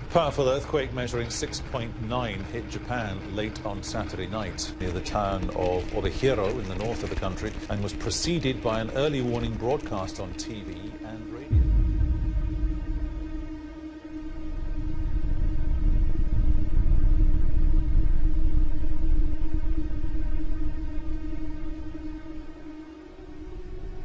Powerful earthquake measuring 6.9 hit Japan late on Saturday night near the town of Orihiro in the north of the country and was preceded by an early warning broadcast on TV and radio.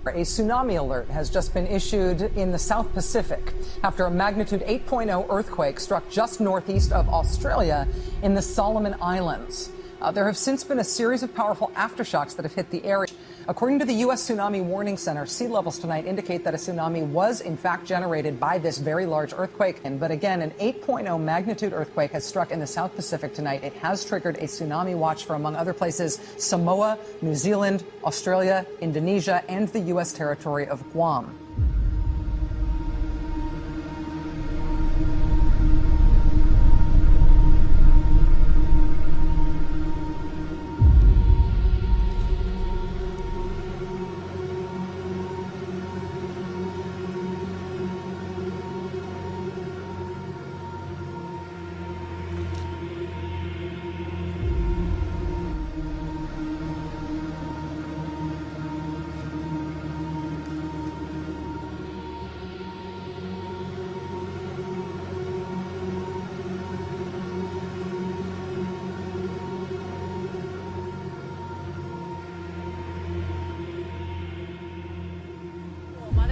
A tsunami alert has just been issued in the South Pacific after a magnitude 8.0 earthquake struck just northeast of Australia in the Solomon Islands. There have since been a series of powerful aftershocks that have hit the area. According to the U.S. Tsunami Warning Center, sea levels tonight indicate that a tsunami was in fact generated by this very large earthquake. But again, an 8.0 magnitude earthquake has struck in the South Pacific tonight. It has triggered a tsunami watch for, among other places, Samoa, New Zealand, Australia, Indonesia, and the U.S. territory of Guam.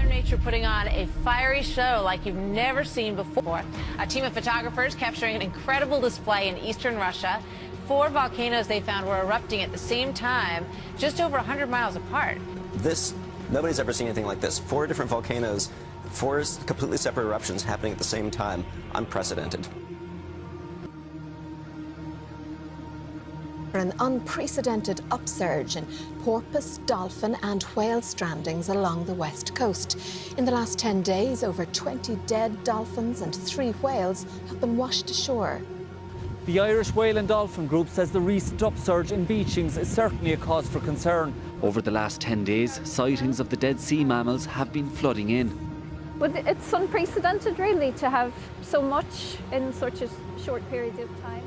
Nature putting on a fiery show like you've never seen before. A team of photographers capturing an incredible display in eastern Russia. 4 volcanoes they found were erupting at the same time, just over 100 miles apart. Nobody's ever seen anything like this. 4 different volcanoes, 4 completely separate eruptions happening at the same time. Unprecedented. An unprecedented upsurge in porpoise, dolphin and whale strandings along the west coast. In the last 10 days, over 20 dead dolphins and 3 whales have been washed ashore. The Irish Whale and Dolphin Group says the recent upsurge in beachings is certainly a cause for concern. Over the last 10 days, sightings of the dead sea mammals have been flooding in. But it's unprecedented, really, to have so much in such a short period of time.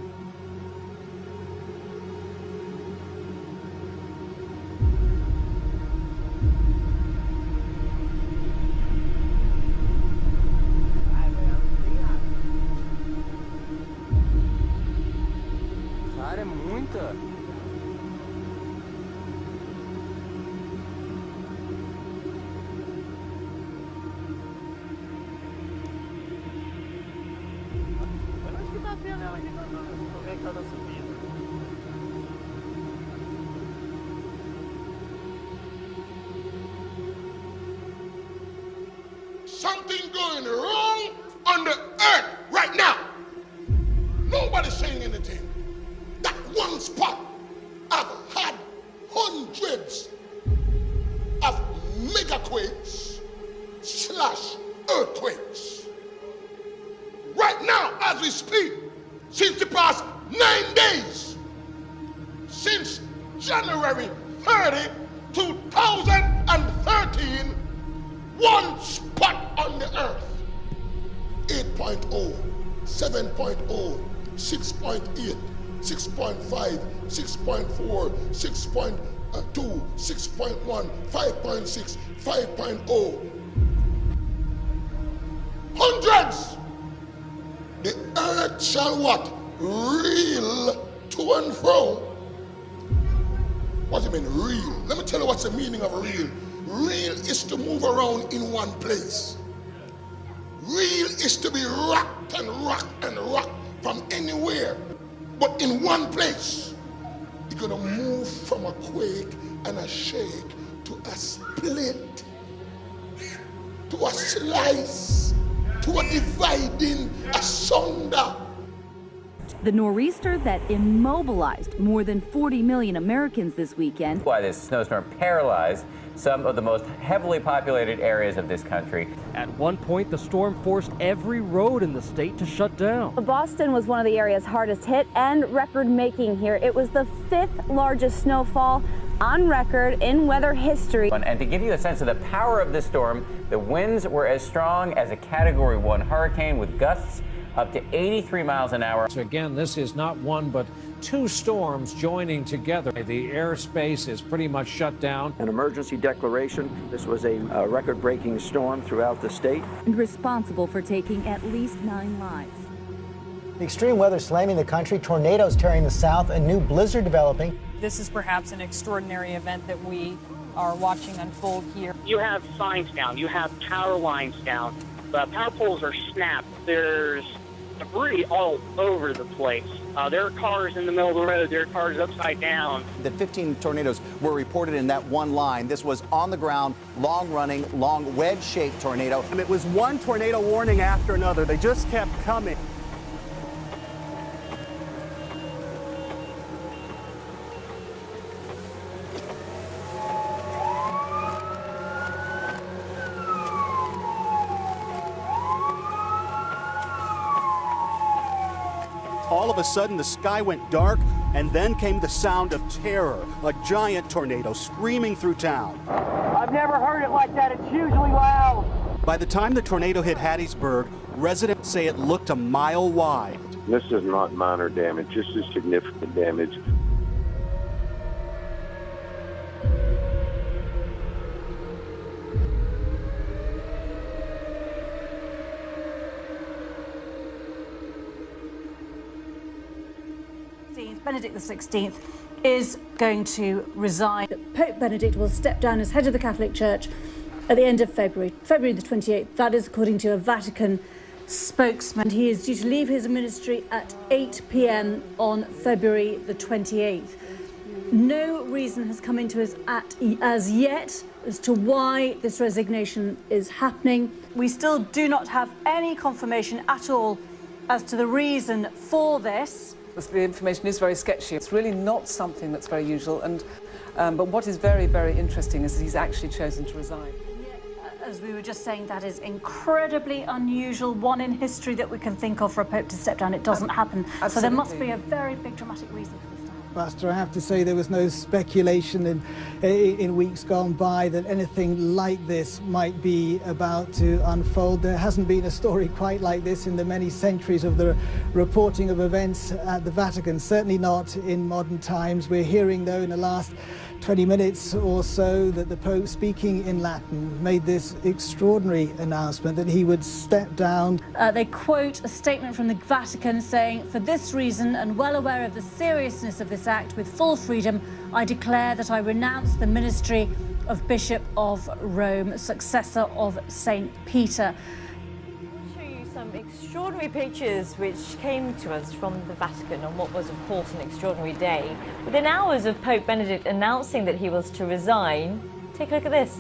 Something going wrong on the earth right now. Nobody's saying anything. That one spot, I've had hundreds of megaquakes / earthquakes. Right now, as we speak, since the past 9 days, since January 30, 2013, one spot on the earth, 8.0, 7.0, 6.8, 6.5, 6.4, 6.2, 6.1, 5.6, 5.0. Hundreds! The earth shall what? Reel to and fro. What do you mean reel? Let me tell you what's the meaning of reel. Reel is to move around in one place. Reel is to be rocked and rocked and rocked from anywhere, but in one place. You're gonna move from a quake and a shake to a split, to a slice, to a dividing asunder. The nor'easter that immobilized more than 40 million Americans this weekend. Why this snowstorm paralyzed some of the most heavily populated areas of this country. At one point, the storm forced every road in the state to shut down. Boston was one of the areas hardest hit and record-making here. It was the 5th largest snowfall on record in weather history. And to give you a sense of the power of this storm, the winds were as strong as a Category 1 hurricane with gusts up to 83 miles an hour. So again, this is not one but two storms joining together. The airspace is pretty much shut down. An emergency declaration. This was a record-breaking storm throughout the state. And responsible for taking at least 9 lives. The extreme weather slamming the country, tornadoes tearing the south, a new blizzard developing. This is perhaps an extraordinary event that we are watching unfold here. You have signs down, you have power lines down, the power poles are snapped, there's debris all over the place. There are cars in the middle of the road, there are cars upside down. The 15 tornadoes were reported in that one line. This was on the ground, long-running, long wedge-shaped tornado. And it was one tornado warning after another. They just kept coming. All of a sudden, the sky went dark, and then came the sound of terror, a giant tornado screaming through town. I've never heard it like that. It's usually loud. By the time the tornado hit Hattiesburg, residents say it looked a mile wide. This is not minor damage. This is significant damage. Benedict XVI is going to resign. Pope Benedict will step down as head of the Catholic Church at the end of February the 28th. That is according to a Vatican spokesman. He is due to leave his ministry at 8 p.m. on February the 28th. No reason has come into us as yet as to why this resignation is happening. We still do not have any confirmation at all as to the reason for this. The information is very sketchy. It's really not something that's very usual. But what is very, very interesting is that he's actually chosen to resign. As we were just saying, that is incredibly unusual, one in history that we can think of for a pope to step down. It doesn't happen. Absolutely. So there must be a very big dramatic reason for this. Pastor, I have to say there was no speculation in weeks gone by that anything like this might be about to unfold. There hasn't been a story quite like this in the many centuries of the reporting of events at the Vatican, certainly not in modern times. We're hearing, though, in the last 20 minutes or so that the Pope, speaking in Latin, made this extraordinary announcement that he would step down. They quote a statement from the Vatican saying, "For this reason, and well aware of the seriousness of this act, with full freedom, I declare that I renounce the ministry of Bishop of Rome, successor of St. Peter." Some extraordinary pictures which came to us from the Vatican on what was, of course, an extraordinary day. Within hours of Pope Benedict announcing that he was to resign, take a look at this.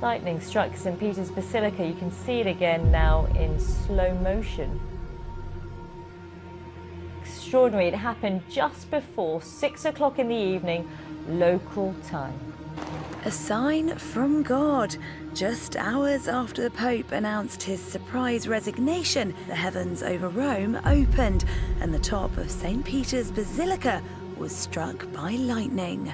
Lightning struck St. Peter's Basilica. You can see it again now in slow motion. Extraordinary. It happened just before 6 o'clock in the evening, local time. A sign from God. Just hours after the Pope announced his surprise resignation, the heavens over Rome opened and the top of St. Peter's Basilica was struck by lightning.